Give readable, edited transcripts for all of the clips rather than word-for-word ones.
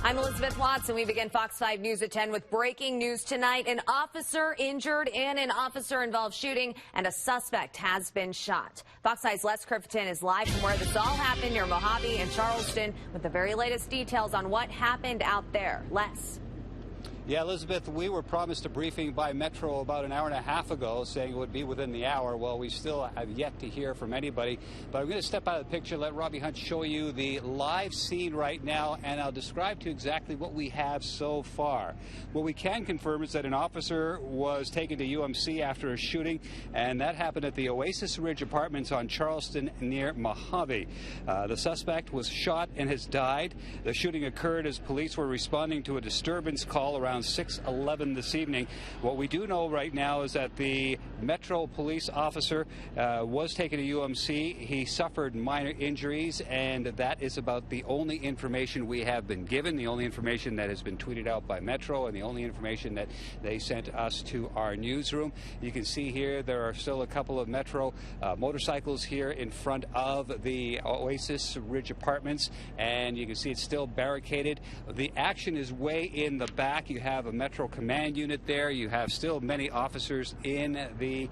I'm Elizabeth Watson. We begin Fox 5 News at 10 with breaking news tonight. An officer injured in an officer-involved shooting, and a suspect has been shot. Fox 5's Les Criffeton is live from where this all happened near Mojave and Charleston with the very latest details on what happened out there. Les. Yeah, Elizabeth, we were promised a briefing by Metro about an hour and a half ago saying it would be within the hour. Well, we still have yet to hear from anybody. But I'm going to step out of the picture, let Robbie Hunt show you the live scene right now, and I'll describe to you exactly what we have so far. What we can confirm is that an officer was taken to UMC after a shooting, and that happened at the Oasis Ridge Apartments on Charleston near Mojave. The suspect was shot and has died. The shooting occurred as police were responding to a disturbance call around 6:11 this evening. What we do know right now is that the Metro police officer was taken to UMC. He suffered minor injuries, and that is about the only information we have been given, the only information that has been tweeted out by Metro, and the only information that they sent us to our newsroom. You can see here there are still a couple of Metro motorcycles here in front of the Oasis Ridge Apartments, and you can see it's still barricaded. The action is way in the back. You have a Metro command unit there. You have still many officers in the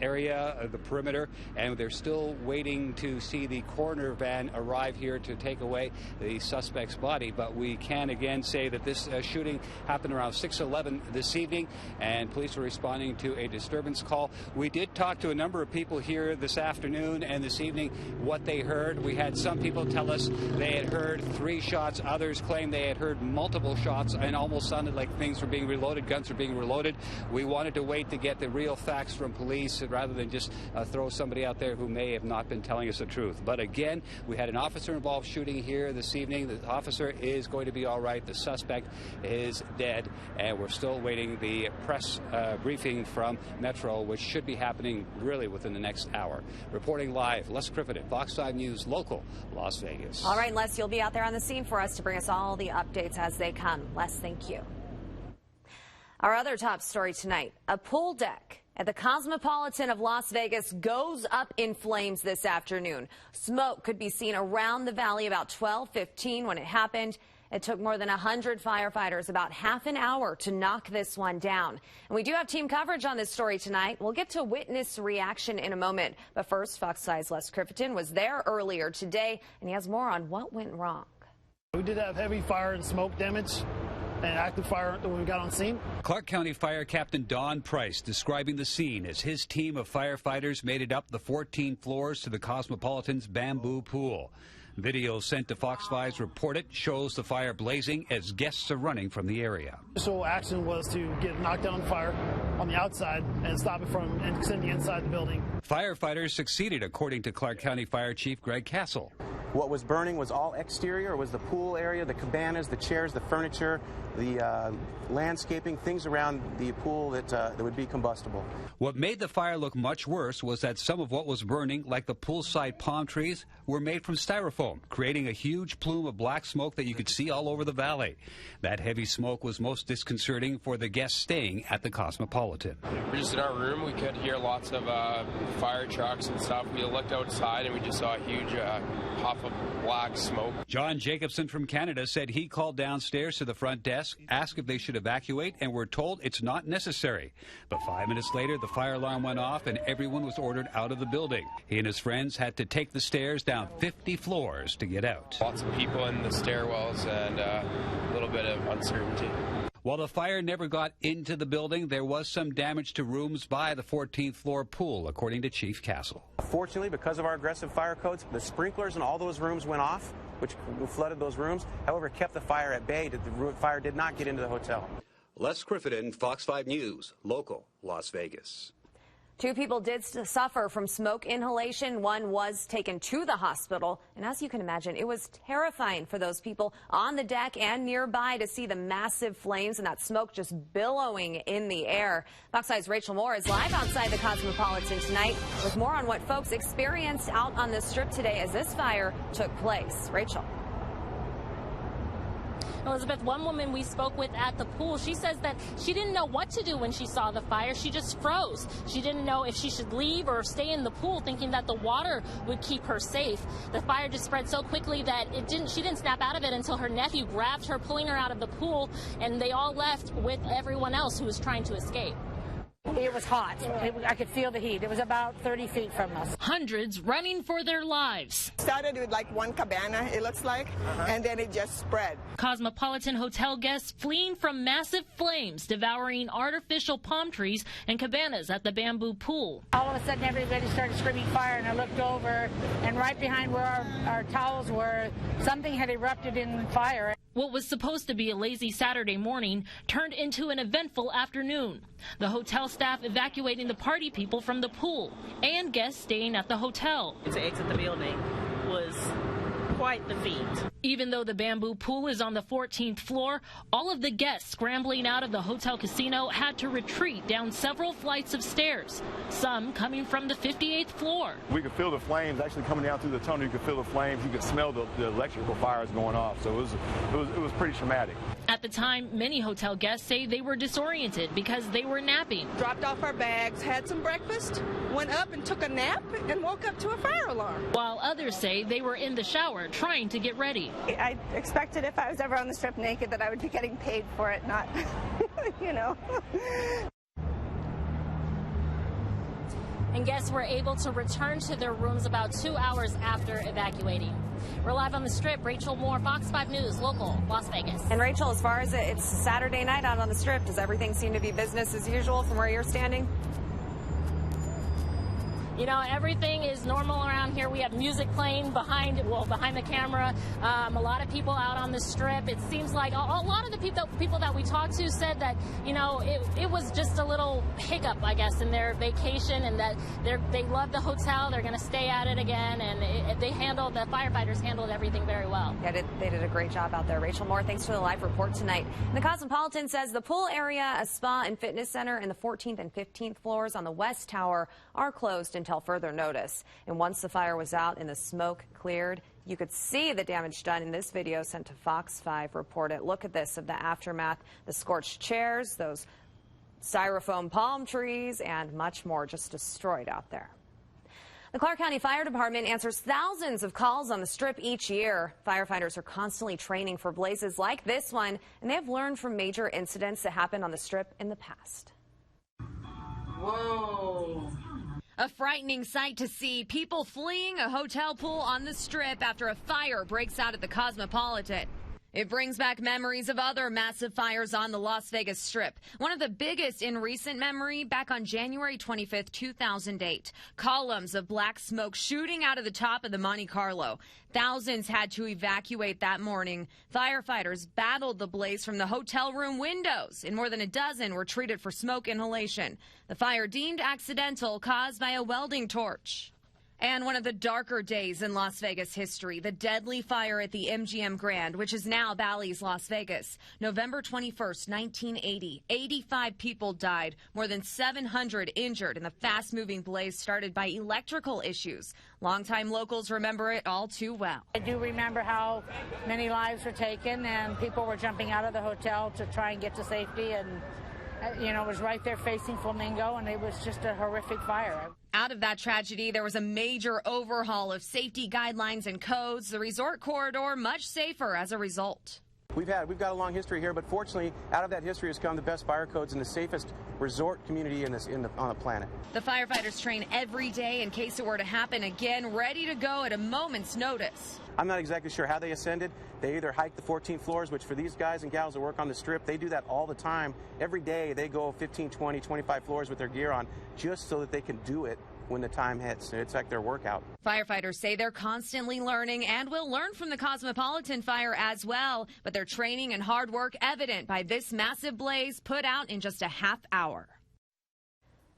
area of the perimeter, and they're still waiting to see the coroner van arrive here to take away the suspect's body. But we can again say that this shooting happened around 6:11 this evening, and police were responding to a disturbance call. We did talk to a number of people here this afternoon and this evening what they heard. We had some people tell us they had heard 3 shots. Others claimed they had heard multiple shots and almost sounded like things were being reloaded, guns were being reloaded. We wanted to wait to get the real facts from police rather than just throw somebody out there who may have not been telling us the truth. But again, we had an officer-involved shooting here this evening. The officer is going to be all right. The suspect is dead, and we're still waiting the press briefing from Metro, which should be happening really within the next hour. Reporting live, Les Criffeton, Fox 5 News, local, Las Vegas. All right, Les, you'll be out there on the scene for us to bring us all the updates as they come. Les, thank you. Our other top story tonight, a pool deck at the Cosmopolitan of Las Vegas goes up in flames this afternoon. Smoke could be seen around the valley about 12:15 when it happened. It took more than 100 firefighters about half an hour to knock this one down. And we do have team coverage on this story tonight. We'll get to witness reaction in a moment. But first, Fox 5's Les Criffeton was there earlier today, and he has more on what went wrong. We did have heavy fire and smoke damage and active fire when we got on scene. Clark County Fire Captain Don Price describing the scene as his team of firefighters made it up the 14 floors to the Cosmopolitan's bamboo pool. Video sent to Fox 5's Report It shows the fire blazing as guests are running from the area. The initial action was to get knocked down fire on the outside and stop it from extending inside the building. Firefighters succeeded, according to Clark County Fire Chief Greg Castle. What was burning was all exterior. It was the pool area, the cabanas, the chairs, the furniture, the landscaping, things around the pool that would be combustible. What made the fire look much worse was that some of what was burning, like the poolside palm trees, were made from styrofoam, creating a huge plume of black smoke that you could see all over the valley. That heavy smoke was most disconcerting for the guests staying at the Cosmopolitan. We're just in our room. We could hear lots of fire trucks and stuff. We looked outside and we just saw a huge puff of black smoke. John Jacobson from Canada said he called downstairs to the front desk, asked if they should evacuate, and were told it's not necessary. But 5 minutes later, the fire alarm went off and everyone was ordered out of the building. He and his friends had to take the stairs down 50 floors to get out. Lots of people in the stairwells and a little bit of uncertainty. While the fire never got into the building, there was some damage to rooms by the 14th floor pool, according to Chief Castle. Fortunately, because of our aggressive fire codes, the sprinklers in all those rooms went off, which flooded those rooms. However, kept the fire at bay. The fire did not get into the hotel. Les Criffeton, Fox 5 News, local, Las Vegas. 2 people did suffer from smoke inhalation. One was taken to the hospital. And as you can imagine, it was terrifying for those people on the deck and nearby to see the massive flames and that smoke just billowing in the air. Fox 5's Rachel Moore is live outside the Cosmopolitan tonight with more on what folks experienced out on the strip today as this fire took place. Rachel. Elizabeth, one woman we spoke with at the pool, she says that she didn't know what to do when she saw the fire. She just froze. She didn't know if she should leave or stay in the pool, thinking that the water would keep her safe. The fire just spread so quickly that she didn't snap out of it until her nephew grabbed her, pulling her out of the pool, and they all left with everyone else who was trying to escape. It was hot. I could feel the heat. It was about 30 feet from us. Hundreds running for their lives. Started with like one cabana, it looks like, and then it just spread. Cosmopolitan hotel guests fleeing from massive flames, devouring artificial palm trees and cabanas at the bamboo pool. All of a sudden, everybody started screaming fire, and I looked over, and right behind where our towels were, something had erupted in fire. What was supposed to be a lazy Saturday morning turned into an eventful afternoon. The hotel staff evacuating the party people from the pool and guests staying at the hotel. To exit the building was quite the feat. Even though the bamboo pool is on the 14th floor, all of the guests scrambling out of the hotel casino had to retreat down several flights of stairs, some coming from the 58th floor. We could feel the flames actually coming down through the tunnel. You could feel the flames. You could smell the electrical fires going off. So it was pretty traumatic. At the time, many hotel guests say they were disoriented because they were napping. Dropped off our bags, had some breakfast, went up and took a nap, and woke up to a fire alarm. While others say they were in the shower trying to get ready. I expected if I was ever on the strip naked that I would be getting paid for it, not, you know. And guests were able to return to their rooms about 2 hours after evacuating. We're live on the Strip. Rachel Moore, Fox 5 News, local, Las Vegas. And Rachel, as far as it's Saturday night out on the Strip, does everything seem to be business as usual from where you're standing? You know, everything is normal around here. We have music playing behind the camera. A lot of people out on the Strip. It seems like a lot of the people that we talked to said that, you know, it was just a little hiccup, I guess, in their vacation, and that they love the hotel. They're going to stay at it again, and the firefighters handled everything very well. Yeah, they did a great job out there. Rachel Moore, thanks for the live report tonight. And the Cosmopolitan says the pool area, a spa and fitness center in the 14th and 15th floors on the West Tower are closed until further notice. And once the fire was out and the smoke cleared, you could see the damage done in this video sent to Fox5 reported. Look at this of the aftermath, the scorched chairs, those styrofoam palm trees, and much more just destroyed out there. The Clark County Fire Department answers thousands of calls on the Strip each year. Firefighters are constantly training for blazes like this one, and they have learned from major incidents that happened on the Strip in the past. Whoa. A frightening sight to see, people fleeing a hotel pool on the Strip after a fire breaks out at the Cosmopolitan. It brings back memories of other massive fires on the Las Vegas Strip. One of the biggest in recent memory back on January 25th, 2008. Columns of black smoke shooting out of the top of the Monte Carlo. Thousands had to evacuate that morning. Firefighters battled the blaze from the hotel room windows, and more than a dozen were treated for smoke inhalation. The fire deemed accidental, caused by a welding torch. And one of the darker days in Las Vegas history, the deadly fire at the MGM Grand, which is now Bally's Las Vegas. November 21st, 1980, 85 people died, more than 700 injured in the fast-moving blaze started by electrical issues. Longtime locals remember it all too well. I do remember how many lives were taken, and people were jumping out of the hotel to try and get to safety, and you know, it was right there facing Flamingo, and it was just a horrific fire. Out of that tragedy, there was a major overhaul of safety guidelines and codes. The resort corridor much safer as a result. We've got a long history here, but fortunately, out of that history has come the best fire codes and the safest resort community on the planet. The firefighters train every day in case it were to happen again, ready to go at a moment's notice. I'm not exactly sure how they ascended. They either hike the 14 floors, which for these guys and gals that work on the Strip, they do that all the time. Every day they go 15, 20, 25 floors with their gear on just so that they can do it when the time hits. It's like their workout. Firefighters say they're constantly learning and will learn from the Cosmopolitan fire as well, but their training and hard work evident by this massive blaze put out in just a half hour.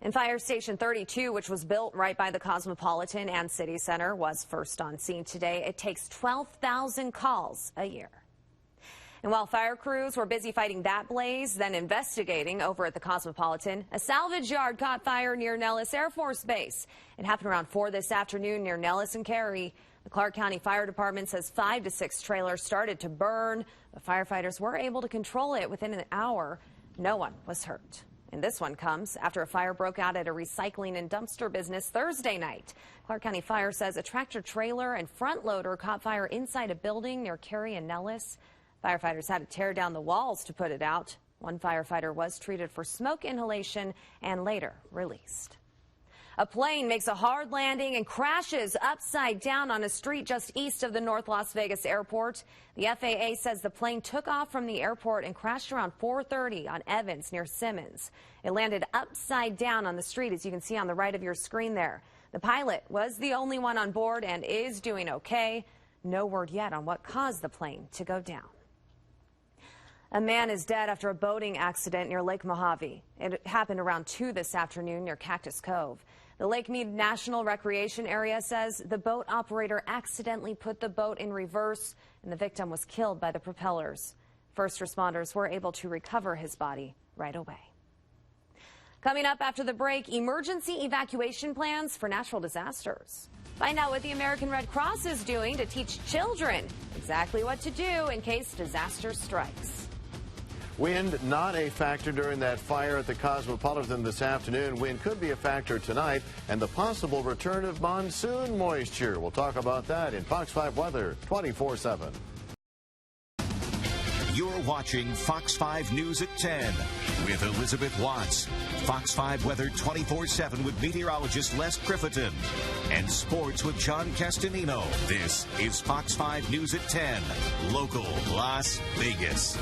And Fire Station 32, which was built right by the Cosmopolitan and City Center, was first on scene today. It takes 12,000 calls a year. And while fire crews were busy fighting that blaze, then investigating over at the Cosmopolitan, a salvage yard caught fire near Nellis Air Force Base. It happened around 4 this afternoon near Nellis and Cary. The Clark County Fire Department says 5 to 6 trailers started to burn. The firefighters were able to control it within an hour. No one was hurt. And this one comes after a fire broke out at a recycling and dumpster business Thursday night. Clark County Fire says a tractor trailer and front loader caught fire inside a building near Cary and Nellis. Firefighters had to tear down the walls to put it out. One firefighter was treated for smoke inhalation and later released. A plane makes a hard landing and crashes upside down on a street just east of the North Las Vegas airport. The FAA says the plane took off from the airport and crashed around 4:30 on Evans near Simmons. It landed upside down on the street, as you can see on the right of your screen there. The pilot was the only one on board and is doing okay. No word yet on what caused the plane to go down. A man is dead after a boating accident near Lake Mojave. It happened around 2 this afternoon near Cactus Cove. The Lake Mead National Recreation Area says the boat operator accidentally put the boat in reverse and the victim was killed by the propellers. First responders were able to recover his body right away. Coming up after the break, emergency evacuation plans for natural disasters. Find out what the American Red Cross is doing to teach children exactly what to do in case disaster strikes. Wind not a factor during that fire at the Cosmopolitan this afternoon. Wind could be a factor tonight, and the possible return of monsoon moisture. We'll talk about that in Fox 5 Weather 24/7. You're watching Fox 5 News at 10 with Elizabeth Watts. Fox 5 Weather 24/7 with meteorologist Les Crifferton. And sports with John Castanino. This is Fox 5 News at 10, local Las Vegas.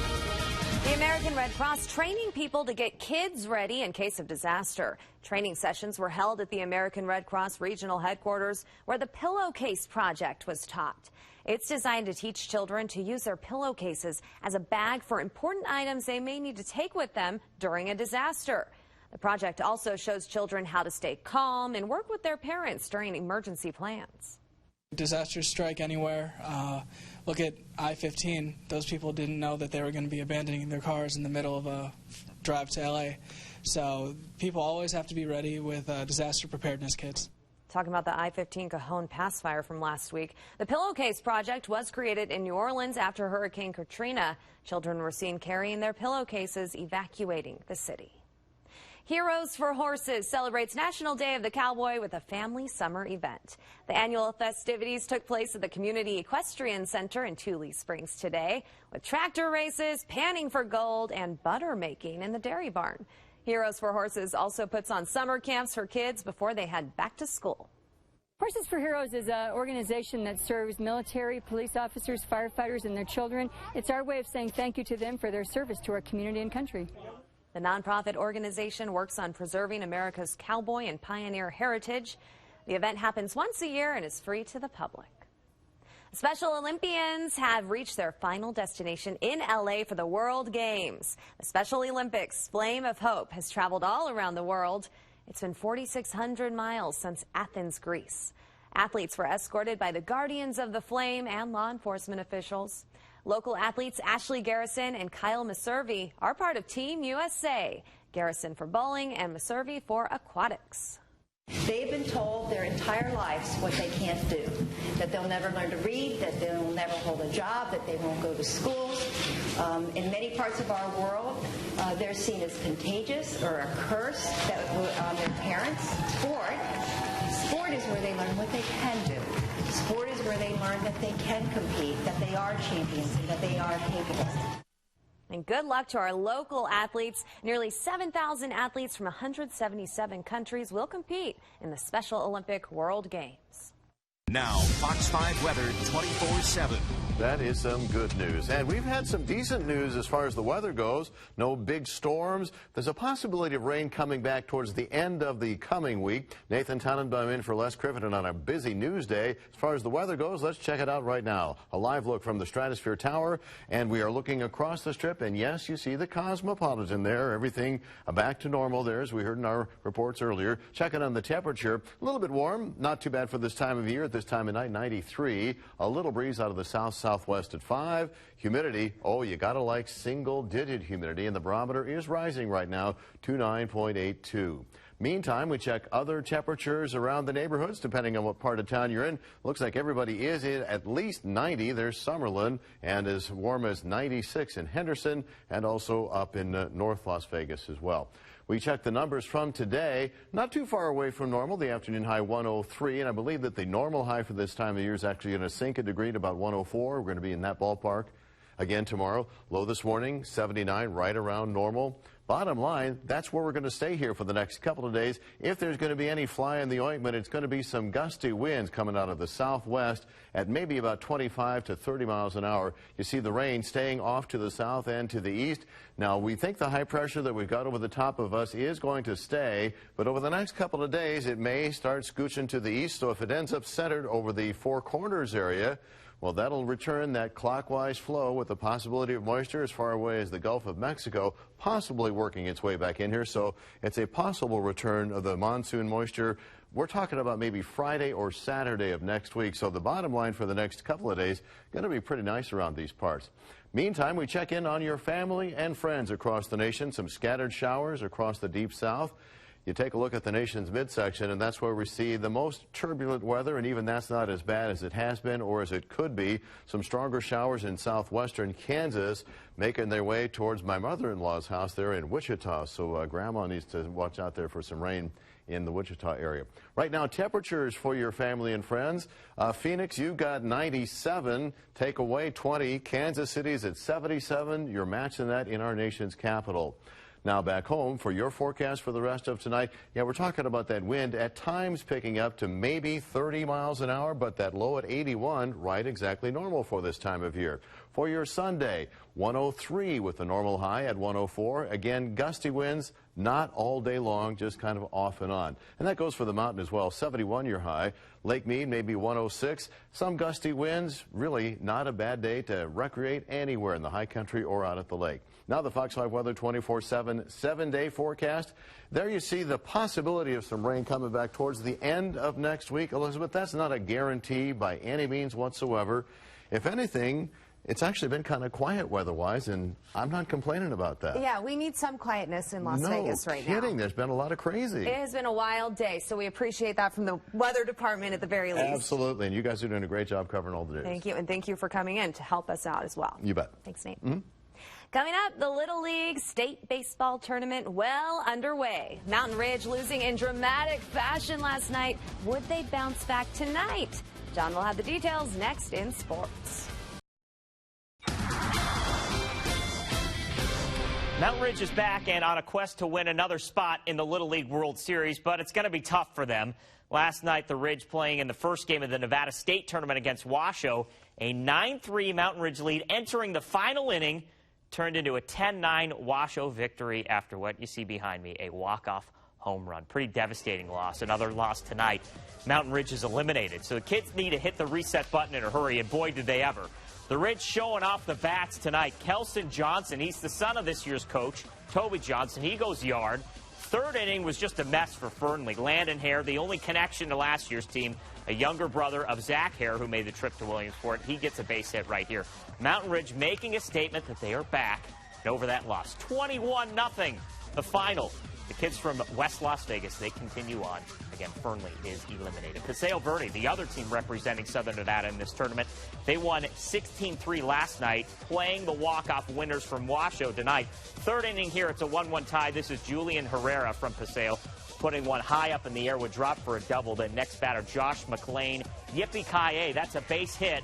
The American Red Cross training people to get kids ready in case of disaster. Training sessions were held at the American Red Cross regional headquarters where the Pillowcase Project was taught. It's designed to teach children to use their pillowcases as a bag for important items they may need to take with them during a disaster. The project also shows children how to stay calm and work with their parents during emergency plans. Disasters strike anywhere. Look at I-15. Those people didn't know that they were going to be abandoning their cars in the middle of a drive to LA. So people always have to be ready with disaster preparedness kits. Talking about the I-15 Cajon Pass fire from last week. The Pillowcase Project was created in New Orleans after Hurricane Katrina. Children were seen carrying their pillowcases, evacuating the city. Heroes for Horses celebrates National Day of the Cowboy with a family summer event. The annual festivities took place at the Community Equestrian Center in Tule Springs today, with tractor races, panning for gold, and butter making in the dairy barn. Heroes for Horses also puts on summer camps for kids before they head back to school. Horses for Heroes is an organization that serves military, police officers, firefighters, and their children. It's our way of saying thank you to them for their service to our community and country. The nonprofit organization works on preserving America's cowboy and pioneer heritage. The event happens once a year and is free to the public. Special Olympians have reached their final destination in LA for the World Games. The Special Olympics Flame of Hope has traveled all around the world. It's been 4,600 miles since Athens, Greece. Athletes were escorted by the Guardians of the Flame and law enforcement officials. Local athletes Ashley Garrison and Kyle Maservi are part of Team USA. Garrison for bowling and Maservi for aquatics. They've been told their entire lives what they can't do, that they'll never learn to read, that they'll never hold a job, that they won't go to schools. In many parts of our world, they're seen as contagious or a curse on their parents. Sport is where they learn what they can do. Sport is where they learn that they can compete, that they are champions, and that they are capable. And good luck to our local athletes. Nearly 7,000 athletes from 177 countries will compete in the Special Olympic World Games. Now, Fox 5 Weather 24/7. That is some good news. And we've had some decent news as far as the weather goes. No big storms. There's a possibility of rain coming back towards the end of the coming week. Nathan Tannenbaum in for Les Crifferton on a busy news day. As far as the weather goes, let's check it out right now. A live look from the Stratosphere Tower, and we are looking across the strip. And yes, you see the Cosmopolitan there. Everything back to normal there, as we heard in our reports earlier. Checking on the temperature, a little bit warm. Not too bad for this time of year. At this time of night, 93. A little breeze out of the southwest at 5. Humidity, oh, you gotta like single-digit humidity, and the barometer is rising right now to 9.82. Meantime, we check other temperatures around the neighborhoods, depending on what part of town you're in. Looks like everybody is in at least 90. There's Summerlin, and as warm as 96 in Henderson, and also up in North Las Vegas as well. We checked the numbers from today, not too far away from normal. The afternoon high 103, and I believe that the normal high for this time of year is actually going to sink a degree to about 104. We're going to be in that ballpark again tomorrow. Low this morning, 79, right around normal. Bottom line, that's where we're going to stay here for the next couple of days. If there's going to be any fly in the ointment, it's going to be some gusty winds coming out of the southwest at maybe about 25 to 30 miles an hour. You see the rain staying off to the south and to the east. Now, we think the high pressure that we've got over the top of us is going to stay, but over the next couple of days, it may start scooching to the east. So if it ends up centered over the Four Corners area, well, that'll return that clockwise flow with the possibility of moisture as far away as the Gulf of Mexico, possibly working its way back in here. So it's a possible return of the monsoon moisture. We're talking about maybe Friday or Saturday of next week. So the bottom line for the next couple of days, going to be pretty nice around these parts. Meantime, we check in on your family and friends across the nation. Some scattered showers across the deep south. You take a look at the nation's midsection, and that's where we see the most turbulent weather, and even that's not as bad as it has been or as it could be. Some stronger showers in southwestern Kansas making their way towards my mother-in-law's house there in Wichita. So Grandma needs to watch out there for some rain in the Wichita area. Right now, temperatures for your family and friends. Phoenix, you've got 97, take away 20. Kansas City's at 77. You're matching that in our nation's capital. Now back home for your forecast for the rest of tonight. Yeah, we're talking about that wind at times picking up to maybe 30 miles an hour, but that low at 81, right exactly normal for this time of year. For your Sunday, 103 with the normal high at 104. Again, gusty winds, not all day long, just kind of off and on. And that goes for the mountain as well. 71 your high. Lake Mead, maybe 106. Some gusty winds, really not a bad day to recreate anywhere in the high country or out at the lake. Now the Fox 5 weather 24/7, 7-day forecast. There you see the possibility of some rain coming back towards the end of next week. Elizabeth, that's not a guarantee by any means whatsoever. If anything, it's actually been kind of quiet weather-wise, and I'm not complaining about that. Yeah, we need some quietness in Las Vegas right now. No kidding. There's been a lot of crazy. It has been a wild day, so we appreciate that from the weather department at the very least. Absolutely, and you guys are doing a great job covering all the news. Thank you, and thank you for coming in to help us out as well. You bet. Thanks, Nate. Coming up, the Little League State Baseball Tournament well underway. Mountain Ridge losing in dramatic fashion last night. Would they bounce back tonight? John will have the details next in sports. Mountain Ridge is back and on a quest to win another spot in the Little League World Series, but it's going to be tough for them. Last night, the Ridge playing in the first game of the Nevada State Tournament against Washoe. A 9-3 Mountain Ridge lead entering the final inning turned into a 10-9 Washoe victory after what you see behind me, a walk-off home run. Pretty devastating loss. Another loss tonight. Mountain Ridge is eliminated, so the kids need to hit the reset button in a hurry, and boy, did they ever. The Ridge showing off the bats tonight. Kelson Johnson, he's the son of this year's coach, Toby Johnson. He goes yard. Third inning was just a mess for Fernley. Landon Hare, the only connection to last year's team, a younger brother of Zach Hare, who made the trip to Williamsport. He gets a base hit right here. Mountain Ridge making a statement that they are back and over that loss. 21-0, the final. The kids from West Las Vegas, they continue on. Again, Fernley is eliminated. Paseo Verde, the other team representing Southern Nevada in this tournament, they won 16-3 last night, playing the walk-off winners from Washoe tonight. Third inning here, it's a 1-1 tie. This is Julian Herrera from Paseo, putting one high up in the air, would drop for a double. The next batter, Josh McLean. Yippee-ki-yay, that's a base hit.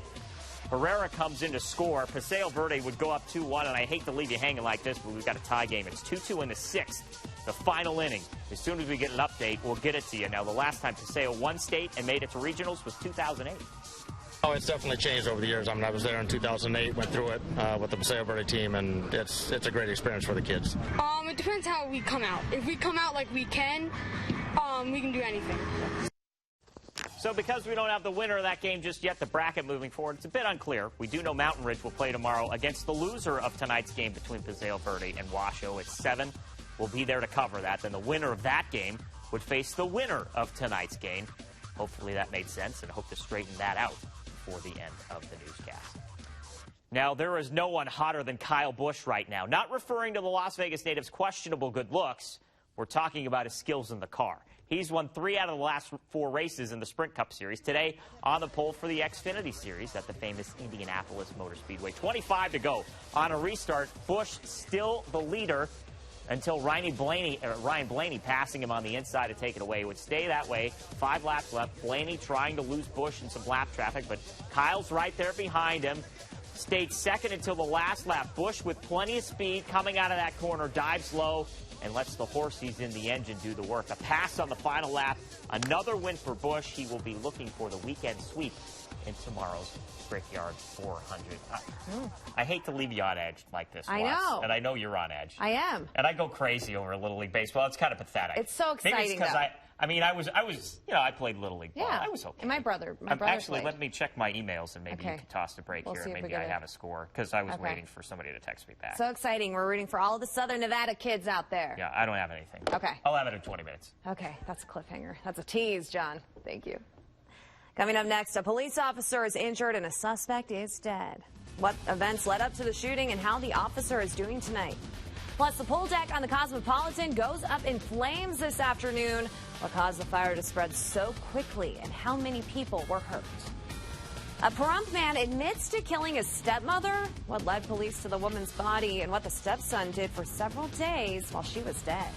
Herrera comes in to score. Paseo Verde would go up 2-1, and I hate to leave you hanging like this, but we've got a tie game. It's 2-2 in the sixth, the final inning. As soon as we get an update, we'll get it to you. Now, the last time Paseo won state and made it to regionals was 2008. Oh, it's definitely changed over the years. I mean, I was there in 2008, went through it with the Paseo Verde team, and it's a great experience for the kids. It depends how we come out. If we come out like we can do anything. So because we don't have the winner of that game just yet, the bracket moving forward, it's a bit unclear. We do know Mountain Ridge will play tomorrow against the loser of tonight's game between Paseo Verde and Washoe at 7. We'll be there to cover that. Then the winner of that game would face the winner of tonight's game. Hopefully that made sense, and hope to straighten that out before the end of the newscast. Now, there is no one hotter than Kyle Busch right now. Not referring to the Las Vegas native's questionable good looks, We're talking about his skills in the car. He's won 3 out of the last 4 races in the Sprint Cup Series. Today, on the pole for the Xfinity Series at the famous Indianapolis Motor Speedway. 25 to go. On a restart, Busch still the leader until Ryan Blaney passing him on the inside to take it away. It would stay that way. 5 laps left. Blaney trying to lose Busch in some lap traffic, but Kyle's right there behind him. Stayed second until the last lap. Busch with plenty of speed coming out of that corner, dives low and lets the horse he's in the engine do the work. A pass on the final lap. Another win for Busch. He will be looking for the weekend sweep in tomorrow's Brickyard 400. I hate to leave you on edge like this, I know. And I know you're on edge. I am. And I go crazy over Little League Baseball. It's kind of pathetic. It's so exciting, Maybe it's because I played Little League ball. Yeah, I was okay. And my brother Actually, played. Let me check my emails, and maybe you can toss the break here, and maybe I have a score, because I was waiting for somebody to text me back. So exciting. We're rooting for all the Southern Nevada kids out there. Yeah, I don't have anything. Okay. I'll have it in 20 minutes. Okay, that's a cliffhanger. That's a tease, John. Thank you. Coming up next, a police officer is injured and a suspect is dead. What events led up to the shooting and how the officer is doing tonight. Plus, the pool deck on the Cosmopolitan goes up in flames this afternoon. What caused the fire to spread so quickly and how many people were hurt? A Pahrump man admits to killing his stepmother. What led police to the woman's body and what the stepson did for several days while she was dead.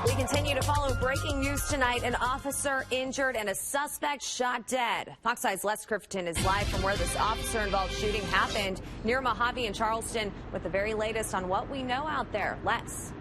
We continue to follow breaking news tonight. An officer injured and a suspect shot dead. Fox 5's Les Criffton is live from where this officer-involved shooting happened near Mojave and Charleston with the very latest on what we know out there. Les.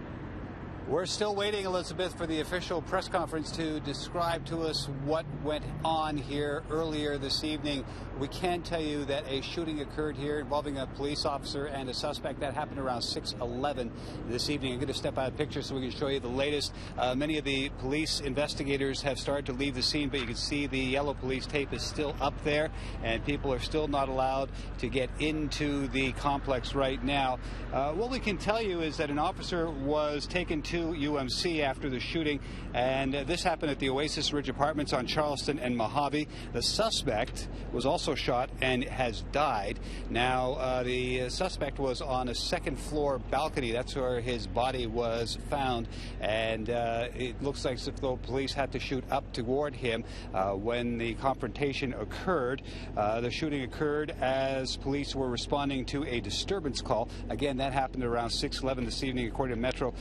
We're still waiting, Elizabeth, for the official press conference to describe to us what went on here earlier this evening. We can tell you that a shooting occurred here involving a police officer and a suspect. That happened around 6:11 this evening. I'm going to step out of the picture so we can show you the latest. Many of the police investigators have started to leave the scene, but you can see the yellow police tape is still up there, and people are still not allowed to get into the complex right now. What we can tell you is that an officer was taken to UMC after the shooting, and this happened at the Oasis Ridge Apartments on Charleston and Mojave. The suspect was also shot and has died. Now, the suspect was on a second-floor balcony. That's where his body was found, and it looks like as if the police had to shoot up toward him when the confrontation occurred. The shooting occurred as police were responding to a disturbance call. Again, that happened around 6:11 this evening, according to Metro.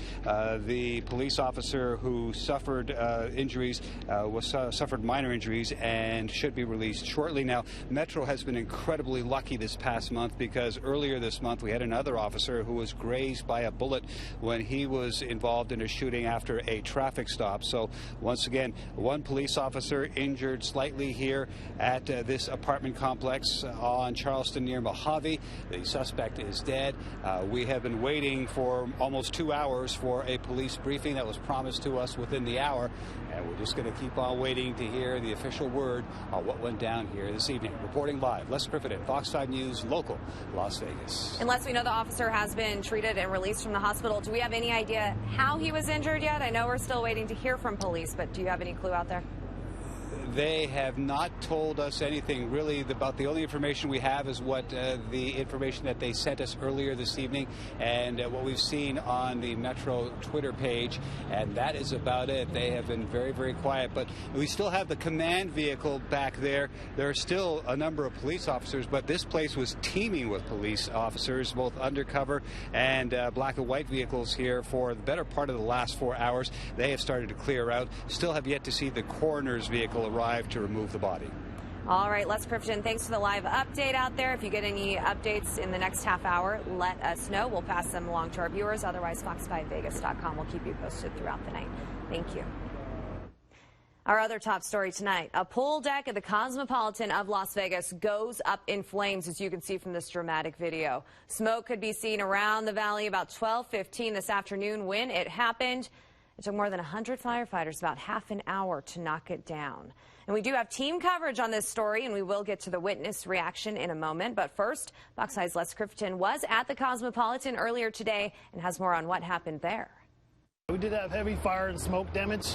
The police officer who suffered injuries suffered minor injuries and should be released shortly. Now, Metro has been incredibly lucky this past month because earlier this month we had another officer who was grazed by a bullet when he was involved in a shooting after a traffic stop. So once again, one police officer injured slightly here at this apartment complex on Charleston near Mojave. The suspect is dead. We have been waiting for almost 2 hours for a police briefing that was promised to us within the hour, and we're just going to keep on waiting to hear the official word on what went down here this evening. Reporting live, Les Criffton, Fox 5 News, local, Las Vegas. Unless we know the officer has been treated and released from the hospital, do we have any idea how he was injured yet? I know we're still waiting to hear from police, but do you have any clue out there? They have not told us anything really about. The only information we have is what the information that they sent us earlier this evening and what we've seen on the Metro Twitter page, and that is about it. They have been very, very quiet, but we still have the command vehicle back there. There are still a number of police officers, but this place was teeming with police officers, both undercover and black and white vehicles here for the better part of the last 4 hours. They have started to clear out. Still have yet to see the coroner's vehicle arrive to remove the body. All right, Les Criffton, thanks for the live update out there. If you get any updates in the next half hour, let us know. We'll pass them along to our viewers. Otherwise, fox5vegas.com will keep you posted throughout the night. Thank you. Our other top story tonight, a pool deck at the Cosmopolitan of Las Vegas goes up in flames, as you can see from this dramatic video. Smoke could be seen around the valley about 12:15 this afternoon when it happened. It took more than 100 firefighters about half an hour to knock it down. And we do have team coverage on this story, and we will get to the witness reaction in a moment. But first, Fox 5's Les Criffton was at the Cosmopolitan earlier today and has more on what happened there. We did have heavy fire and smoke damage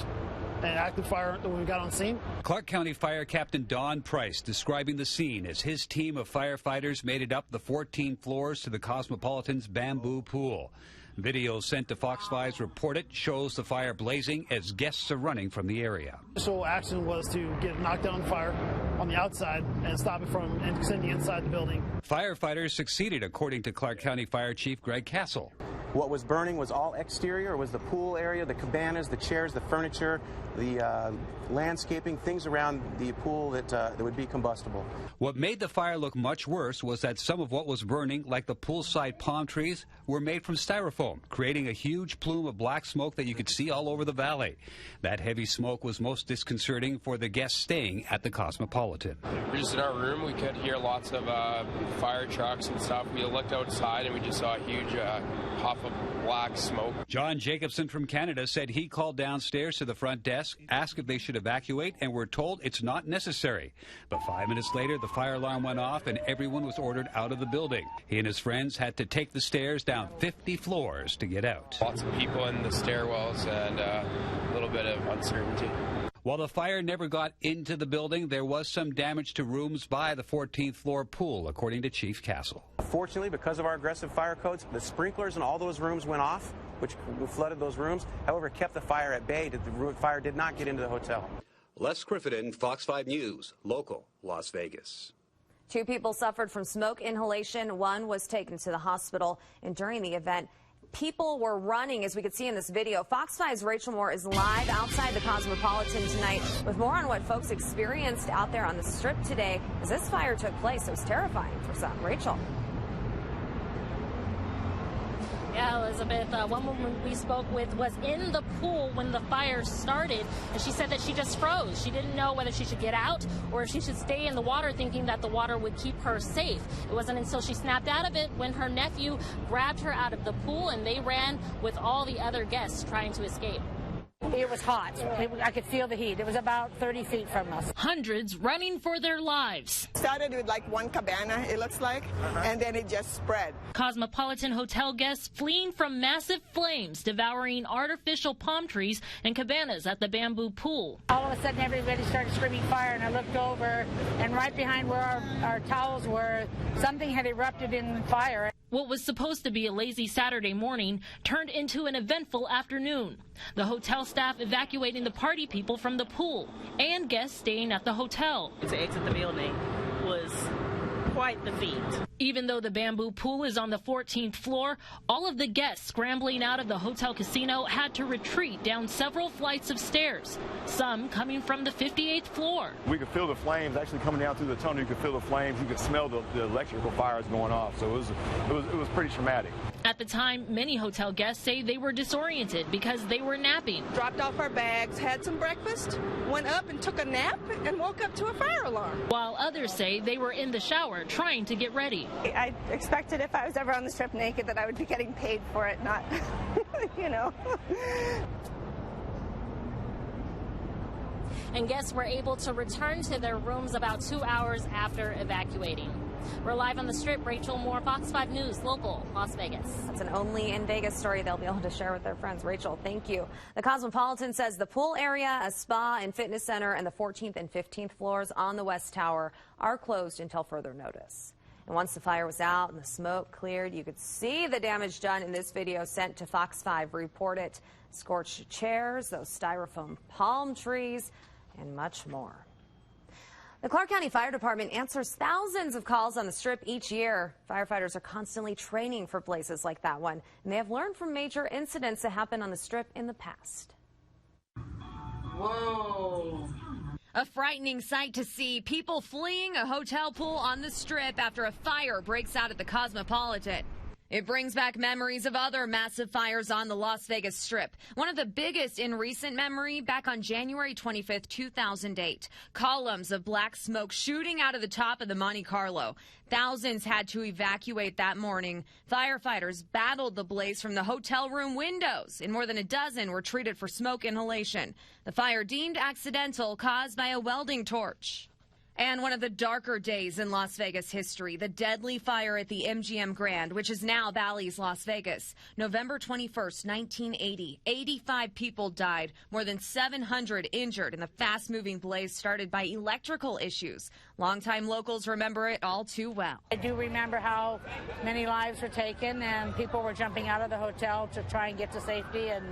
and active fire when we got on scene. Clark County Fire Captain Don Price describing the scene as his team of firefighters made it up the 14 floors to the Cosmopolitan's bamboo pool. Video sent to Fox 5's Report It shows the fire blazing as guests are running from the area. Initial action was to get knocked down fire on the outside and stop it from extending inside the building. Firefighters succeeded, according to Clark County Fire Chief Greg Castle. What was burning was all exterior. It was the pool area, the cabanas, the chairs, the furniture, the landscaping, things around the pool that would be combustible. What made the fire look much worse was that some of what was burning, like the poolside palm trees, were made from styrofoam, creating a huge plume of black smoke that you could see all over the valley. That heavy smoke was most disconcerting for the guests staying at the Cosmopolitan. We're just in our room. We could hear lots of fire trucks and stuff. We looked outside and we just saw a huge puff of black smoke. John Jacobson from Canada said he called downstairs to the front desk, asked if they should evacuate, and were told it's not necessary. But 5 minutes later, the fire alarm went off and everyone was ordered out of the building. He and his friends had to take the stairs down 50 floors to get out. Lots of people in the stairwells and a little bit of uncertainty. While the fire never got into the building, there was some damage to rooms by the 14th floor pool, according to Chief Castle. Fortunately, because of our aggressive fire codes, the sprinklers in all those rooms went off, which flooded those rooms. However, kept the fire at bay. The fire did not get into the hotel. Les Crittenden, Fox 5 News, local, Las Vegas. 2 people suffered from smoke inhalation. 1 was taken to the hospital, and during the event, people were running, as we could see in this video. Fox 5's Rachel Moore is live outside the Cosmopolitan tonight with more on what folks experienced out there on the Strip today as this fire took place. It was terrifying for some. Rachel. Yeah, Elizabeth, one woman we spoke with was in the pool when the fire started, and she said that she just froze. She didn't know whether she should get out or if she should stay in the water, thinking that the water would keep her safe. It wasn't until she snapped out of it when her nephew grabbed her out of the pool, and they ran with all the other guests trying to escape. It was hot. I could feel the heat. It was about 30 feet from us. Hundreds running for their lives. Started with like one cabana, it looks like, and then it just spread. Cosmopolitan hotel guests fleeing from massive flames, devouring artificial palm trees and cabanas at the bamboo pool. All of a sudden, everybody started screaming fire, and I looked over, and right behind where our towels were, something had erupted in fire. What was supposed to be a lazy Saturday morning turned into an eventful afternoon. The hotel staff evacuating the party people from the pool and guests staying at the hotel. To exit the building was quite the feat. Even though the bamboo pool is on the 14th floor, all of the guests scrambling out of the hotel casino had to retreat down several flights of stairs, some coming from the 58th floor. We could feel the flames actually coming down through the tunnel. You could feel the flames. You could smell the electrical fires going off. So it was pretty traumatic. At the time, many hotel guests say they were disoriented because they were napping. Dropped off our bags, had some breakfast, went up and took a nap, and woke up to a fire alarm. While others say they were in the shower trying to get ready. I expected if I was ever on the Strip naked that I would be getting paid for it, not, you know. And guests were able to return to their rooms about 2 hours after evacuating. We're live on the Strip. Rachel Moore, Fox 5 News, local, Las Vegas. That's an only in Vegas story they'll be able to share with their friends. Rachel, thank you. The Cosmopolitan says the pool area, a spa and fitness center, and the 14th and 15th floors on the West Tower are closed until further notice. And once the fire was out and the smoke cleared, you could see the damage done in this video sent to Fox 5. Report It. Scorched chairs, those styrofoam palm trees, and much more. The Clark County Fire Department answers thousands of calls on the Strip each year. Firefighters are constantly training for places like that one, and they have learned from major incidents that happened on the Strip in the past. Whoa. A frightening sight to see, people fleeing a hotel pool on the Strip after a fire breaks out at the Cosmopolitan. It brings back memories of other massive fires on the Las Vegas Strip. One of the biggest in recent memory back on January 25th, 2008. Columns of black smoke shooting out of the top of the Monte Carlo. Thousands had to evacuate that morning. Firefighters battled the blaze from the hotel room windows, and more than a dozen were treated for smoke inhalation. The fire deemed accidental, caused by a welding torch. And one of the darker days in Las Vegas history, the deadly fire at the MGM Grand, which is now Bally's Las Vegas. November 21st, 1980, 85 people died, more than 700 injured in the fast-moving blaze started by electrical issues. Longtime locals remember it all too well. I do remember how many lives were taken and people were jumping out of the hotel to try and get to safety, and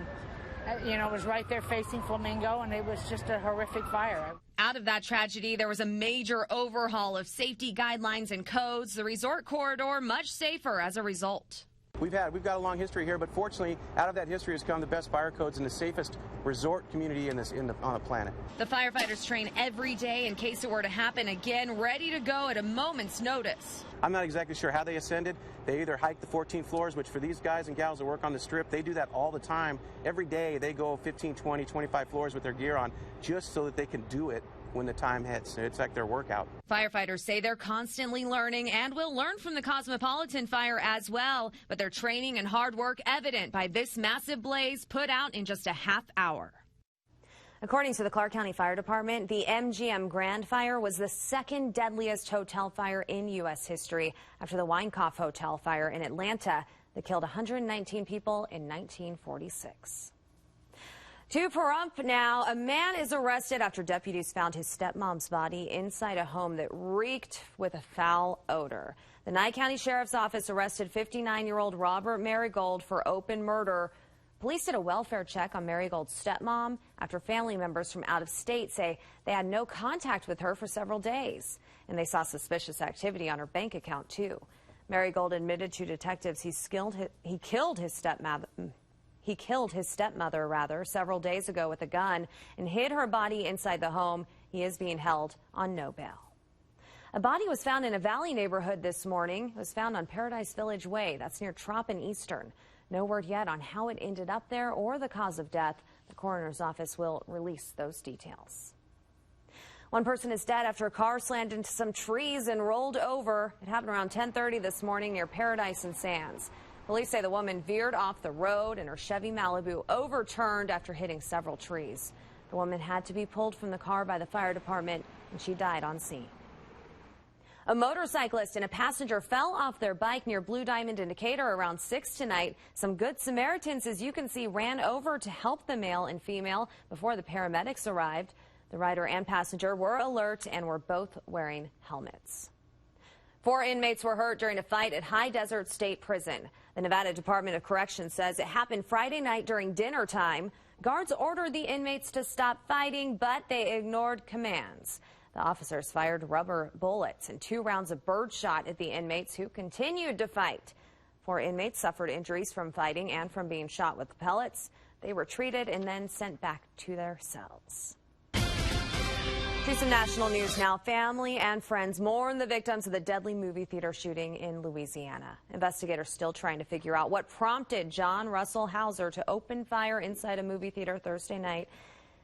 it was right there facing Flamingo, and it was just a horrific fire. Out of that tragedy, there was a major overhaul of safety guidelines and codes. The resort corridor much safer as a result. We've got a long history here, but fortunately, out of that history has come the best fire codes and the safest resort community on the planet. The firefighters train every day in case it were to happen again, ready to go at a moment's notice. I'm not exactly sure how they ascended. They either hike the 14 floors, which for these guys and gals that work on the strip, they do that all the time. Every day they go 15, 20, 25 floors with their gear on just so that they can do it when the time hits. It's like their workout. Firefighters say they're constantly learning and will learn from the Cosmopolitan fire as well, but their training and hard work evident by this massive blaze put out in just a half hour. According to the Clark County Fire Department, the MGM Grand fire was the second deadliest hotel fire in U.S. history after the Weinkauf Hotel fire in Atlanta that killed 119 people in 1946. To Pahrump now, a man is arrested after deputies found his stepmom's body inside a home that reeked with a foul odor. The Nye County Sheriff's Office arrested 59-year-old Robert Marigold for open murder. Police did a welfare check on Marigold's stepmom after family members from out of state say they had no contact with her for several days. And they saw suspicious activity on her bank account, too. Marigold admitted to detectives he killed his stepmother several days ago with a gun and hid her body inside the home. He is being held on no bail. A body was found in a Valley neighborhood this morning. It was found on Paradise Village Way. That's near Trop and Eastern. No word yet on how it ended up there or the cause of death. The coroner's office will release those details. One person is dead after a car slammed into some trees and rolled over. It happened around 10:30 this morning near Paradise and Sands. Police say the woman veered off the road and her Chevy Malibu overturned after hitting several trees. The woman had to be pulled from the car by the fire department, and she died on scene. A motorcyclist and a passenger fell off their bike near Blue Diamond in Decatur around 6 tonight. Some good Samaritans, as you can see, ran over to help the male and female before the paramedics arrived. The rider and passenger were alert and were both wearing helmets. 4 inmates were hurt during a fight at High Desert State Prison. The Nevada Department of Corrections says it happened Friday night during dinner time. Guards ordered the inmates to stop fighting, but they ignored commands. The officers fired rubber bullets and 2 rounds of birdshot at the inmates who continued to fight. 4 inmates suffered injuries from fighting and from being shot with pellets. They were treated and then sent back to their cells. To some national news now. Family and friends mourn the victims of the deadly movie theater shooting in Louisiana. Investigators still trying to figure out what prompted John Russell Hauser to open fire inside a movie theater Thursday night.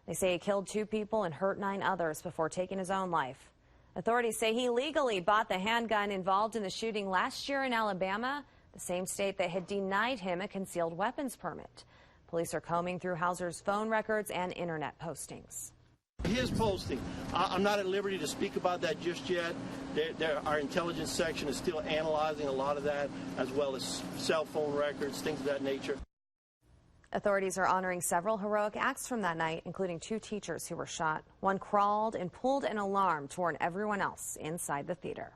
They say he killed 2 people and hurt 9 others before taking his own life. Authorities say he legally bought the handgun involved in the shooting last year in Alabama, the same state that had denied him a concealed weapons permit. Police are combing through Hauser's phone records and internet postings. His posting, I'm not at liberty to speak about that just yet. Our intelligence section is still analyzing a lot of that, as well as cell phone records, things of that nature. Authorities are honoring several heroic acts from that night, including 2 teachers who were shot. One crawled and pulled an alarm to warn everyone else inside the theater.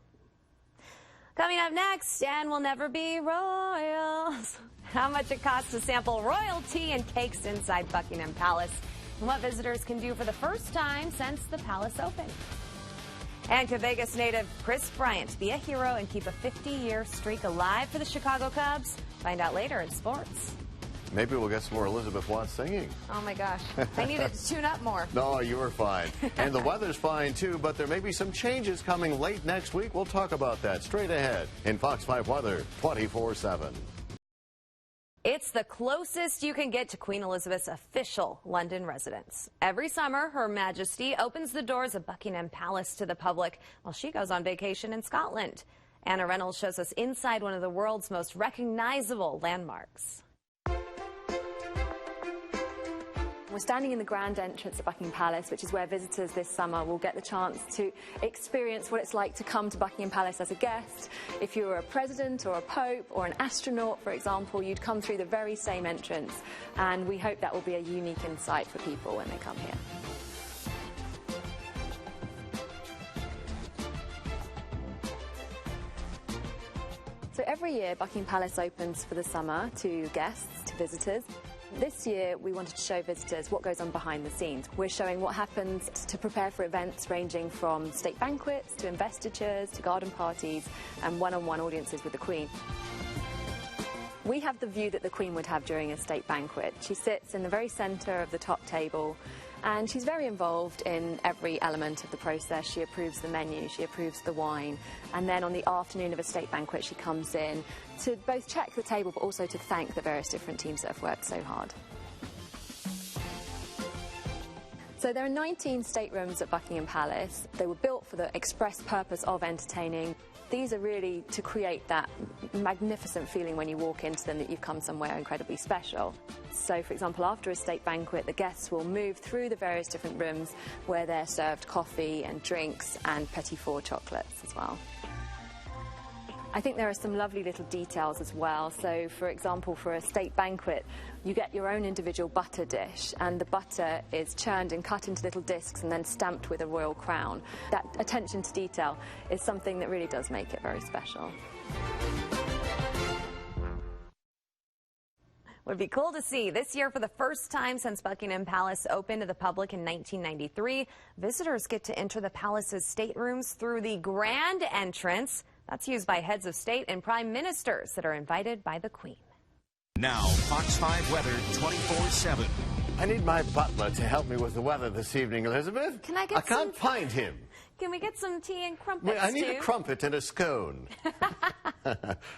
Coming up next, and we'll never be royals. How much it costs to sample royal tea and cakes inside Buckingham Palace, and what visitors can do for the first time since the palace opened. And could Vegas native Chris Bryant be a hero and keep a 50-year streak alive for the Chicago Cubs? Find out later in sports. Maybe we'll get some more Elizabeth Watts singing. Oh, my gosh. I needed to tune up more. No, you were fine. And the weather's fine, too, but there may be some changes coming late next week. We'll talk about that straight ahead in Fox 5 Weather 24/7. It's the closest you can get to Queen Elizabeth's official London residence. Every summer, Her Majesty opens the doors of Buckingham Palace to the public while she goes on vacation in Scotland. Anna Reynolds shows us inside one of the world's most recognizable landmarks. We're standing in the grand entrance of Buckingham Palace, which is where visitors this summer will get the chance to experience what it's like to come to Buckingham Palace as a guest. If you were a president or a pope or an astronaut, for example, you'd come through the very same entrance, and we hope that will be a unique insight for people when they come here. So every year, Buckingham Palace opens for the summer to guests, to visitors. This year, we wanted to show visitors what goes on behind the scenes. We're showing what happens to prepare for events ranging from state banquets to investitures to garden parties and one-on-one audiences with the Queen. We have the view that the Queen would have during a state banquet. She sits in the very centre of the top table, and she's very involved in every element of the process. She approves the menu, she approves the wine, and then on the afternoon of a state banquet she comes in to both check the table but also to thank the various different teams that have worked so hard. So there are 19 staterooms at Buckingham Palace. They were built for the express purpose of entertaining. These are really to create that magnificent feeling when you walk into them that you've come somewhere incredibly special. So, for example, after a state banquet, the guests will move through the various different rooms where they're served coffee and drinks and petit four chocolates as well. I think there are some lovely little details as well. So, for example, for a state banquet, you get your own individual butter dish, and the butter is churned and cut into little discs and then stamped with a royal crown. That attention to detail is something that really does make it very special. Would be cool to see. This year, for the first time since Buckingham Palace opened to the public in 1993, visitors get to enter the palace's staterooms through the grand entrance. That's used by heads of state and prime ministers that are invited by the Queen. Now, Fox 5 weather 24/7. I need my butler to help me with the weather this evening, Elizabeth. Can I get I can't find him. Can we get some tea and crumpets, I need too? a crumpet and a scone.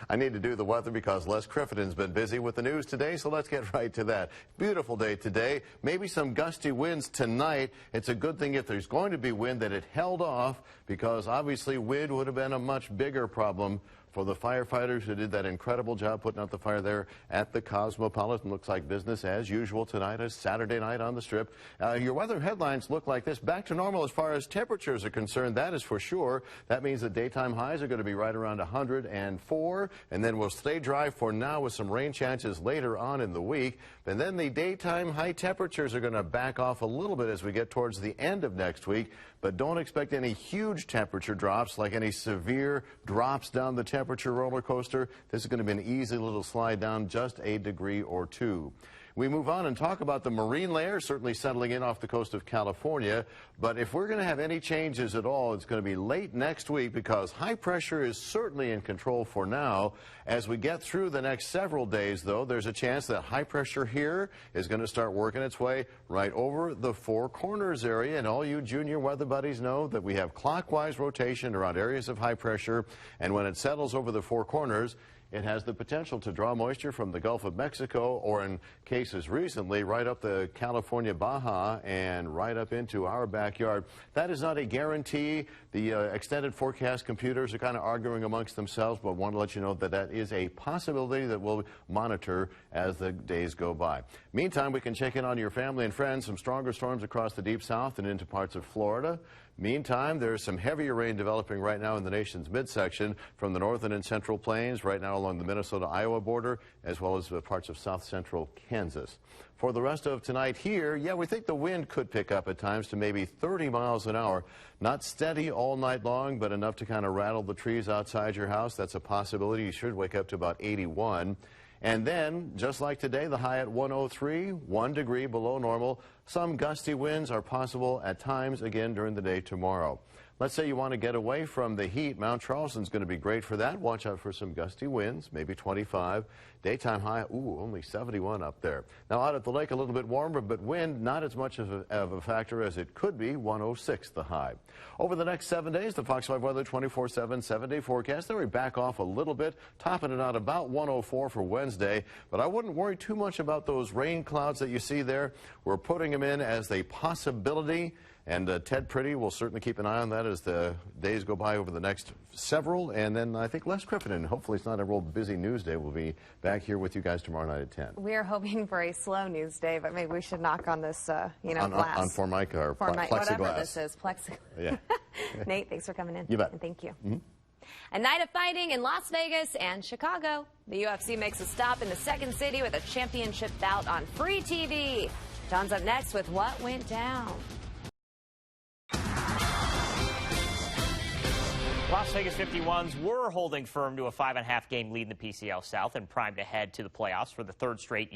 I need to do the weather because Les Crifferton's been busy with the news today, so let's get right to that. Beautiful day today. Maybe some gusty winds tonight. It's a good thing if there's going to be wind that it held off, because obviously wind would have been a much bigger problem for the firefighters who did that incredible job putting out the fire there at the Cosmopolitan. Looks like business as usual tonight, a Saturday night on the Strip. Your weather headlines look like this. Back to normal as far as temperatures are concerned, that is for sure. That means the daytime highs are going to be right around 104, and then we'll stay dry for now with some rain chances later on in the week. And then the daytime high temperatures are going to back off a little bit as we get towards the end of next week, but don't expect any huge temperature drops, like any severe drops down the temperature roller coaster. This is going to be an easy little slide down, just a degree or two. We move on and talk about the marine layer, certainly settling in off the coast of California. But if we're going to have any changes at all, it's going to be late next week, because high pressure is certainly in control for now. As we get through the next several days, though, there's a chance that high pressure here is going to start working its way right over the Four Corners area. And all you junior weather buddies know that we have clockwise rotation around areas of high pressure. And when it settles over the Four Corners, it has the potential to draw moisture from the Gulf of Mexico, or in cases recently, right up the California Baja and right up into our backyard. That is not a guarantee. The extended forecast computers are kind of arguing amongst themselves, but want to let you know that that is a possibility that we'll monitor as the days go by. Meantime, we can check in on your family and friends. Some stronger storms across the deep south and into parts of Florida. Meantime, there's some heavier rain developing right now in the nation's midsection from the northern and central plains, right now along the Minnesota-Iowa border, as well as parts of south central Kansas. For the rest of tonight here, yeah, we think the wind could pick up at times to maybe 30 miles an hour. Not steady all night long, but enough to kind of rattle the trees outside your house. That's a possibility. You should wake up to about 81. And then, just like today, the high at 103, 1 degree below normal. Some gusty winds are possible at times again during the day tomorrow. Let's say you want to get away from the heat. Mount Charleston's going to be great for that. Watch out for some gusty winds, maybe 25. Daytime high, only 71 up there. Now out at the lake, a little bit warmer, but wind not as much of a factor as it could be. 106 the high. Over the next 7 days, the Fox 5 weather 24/7 7-day forecast. Then we back off a little bit, topping it out about 104 for Wednesday. But I wouldn't worry too much about those rain clouds that you see there. We're putting them in as a possibility. And Ted Pretty will certainly keep an eye on that as the days go by over the next several. And then I think Les Crittenden, hopefully it's not a real busy news day, will be back here with you guys tomorrow night at 10. We are hoping for a slow news day, but maybe we should knock on this, glass. On Formica or plexiglass. Whatever this is, plexiglass. Yeah. Nate, thanks for coming in. You bet. And thank you. Mm-hmm. A night of fighting in Las Vegas and Chicago. The UFC makes a stop in the second city with a championship bout on free TV. John's up next with what went down. Las Vegas 51s were holding firm to a 5.5 game lead in the PCL South and primed ahead to the playoffs for the third straight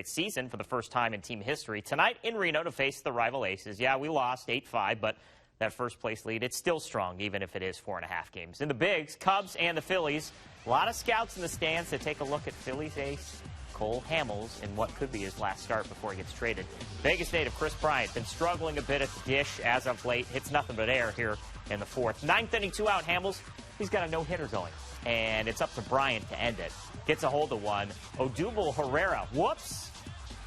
season for the first time in team history. Tonight in Reno to face the rival Aces. Yeah, we lost 8-5, but that first place lead, it's still strong, even if it is 4.5 games. In the bigs, Cubs and the Phillies, a lot of scouts in the stands to take a look at Phillies ace Cole Hamels in what could be his last start before he gets traded. Vegas native Chris Bryant been struggling a bit at the dish as of late. Hits nothing but air here in the fourth. Ninth inning, 2-out Hamels. He's got a no-hitter going, and it's up to Bryant to end it. Gets a hold of one. Odubel Herrera, whoops,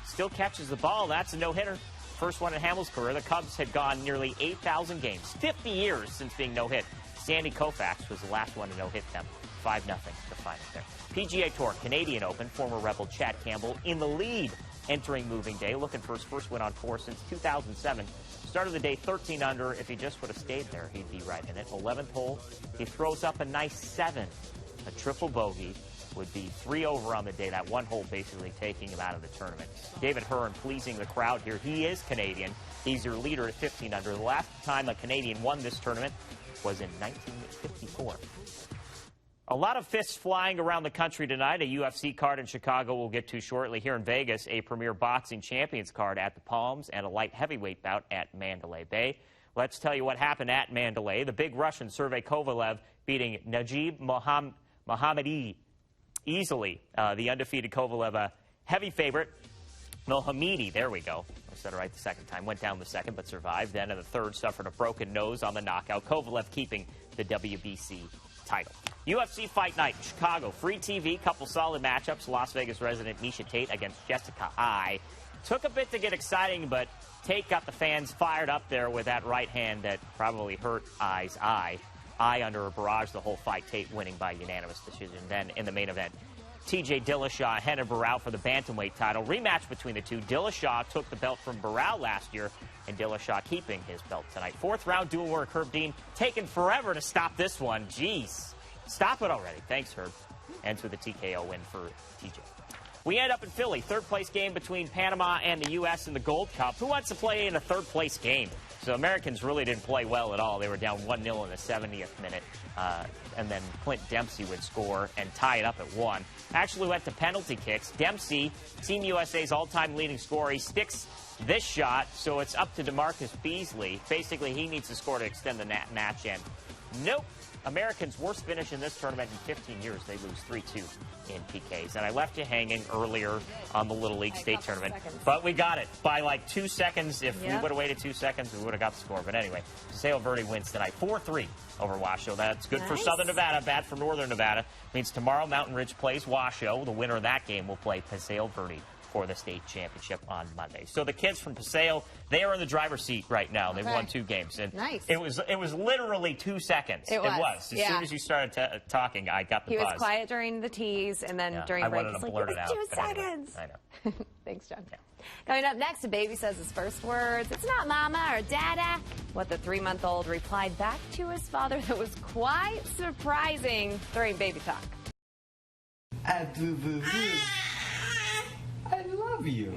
still catches the ball. That's a no-hitter. First one in Hamels' career. The Cubs had gone nearly 8,000 games, 50 years since being no-hit. Sandy Koufax was the last one to no-hit them. 5-0 to final there. PGA Tour, Canadian Open, former Rebel Chad Campbell in the lead entering moving day, looking for his first win on tour since 2007. Started the day 13 under. If he just would have stayed there, he'd be right in it. 11th hole, he throws up a nice 7. A triple bogey would be 3 over on the day. That one hole basically taking him out of the tournament. David Hearn pleasing the crowd here. He is Canadian. He's your leader at 15 under. The last time a Canadian won this tournament was in 1954. A lot of fists flying around the country tonight. A UFC card in Chicago we'll get to shortly. Here in Vegas, a premier boxing champions card at the Palms and a light heavyweight bout at Mandalay Bay. Let's tell you what happened at Mandalay. The big Russian Sergey Kovalev beating Najib Mohammadi easily. The undefeated Kovalev, a heavy favorite. Mohammadi, there we go. I said it right the second time. Went down the second but survived. Then in the third suffered a broken nose on the knockout. Kovalev keeping the WBC title. UFC Fight Night in Chicago. Free TV, couple solid matchups. Las Vegas resident Misha Tate against Jessica Ai. Took a bit to get exciting, but Tate got the fans fired up there with that right hand that probably hurt Ai's eye. Ai under a barrage the whole fight. Tate winning by unanimous decision. Then in the main event, TJ Dillashaw and Renan Barão for the bantamweight title. Rematch between the two. Dillashaw took the belt from Barão last year, and Dillashaw keeping his belt tonight. Fourth round dual work. Herb Dean taking forever to stop this one. Jeez. Stop it already. Thanks, Herb. Ends with a TKO win for TJ. We end up in Philly. Third place game between Panama and the U.S. in the Gold Cup. Who wants to play in a third place game? So Americans really didn't play well at all. They were down 1-0 in the 70th minute. And then Clint Dempsey would score and tie it up at 1. Actually went to penalty kicks. Dempsey, Team USA's all-time leading scorer, he sticks this shot, so it's up to DeMarcus Beasley. Basically, he needs to score to extend the match in. Nope. Americans' worst finish in this tournament in 15 years. They lose 3-2 in PKs. And I left you hanging earlier on the Little League State Tournament. But we got it by like 2 seconds. If we would have waited 2 seconds, we would have got the score. But anyway, Paseo Verde wins tonight 4-3 over Washoe. That's good for Southern Nevada, bad for Northern Nevada. Means tomorrow Mountain Ridge plays Washoe. The winner of that game will play Paseo Verde for the state championship on Monday. So the kids from Paseo, they are in the driver's seat right now. They've won 2 games. And it was literally 2 seconds. It was. As soon as you started talking, I got the buzz. He was quiet during the tease, and then during break, he's like, it was 2 seconds. Anyway, I know. Thanks, John. Coming up next, a baby says his first words. It's not mama or dada. What the 3-month-old replied back to his father that was quite surprising during baby talk. I love you.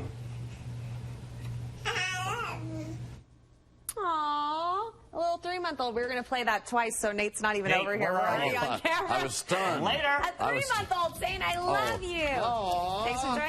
Aww. A little 3-month-old. We were going to play that twice, so Nate's not even over here. We're already on camera. I was stunned. Later. A 3-month-old saying, I love you. Aww. Thanks for joining.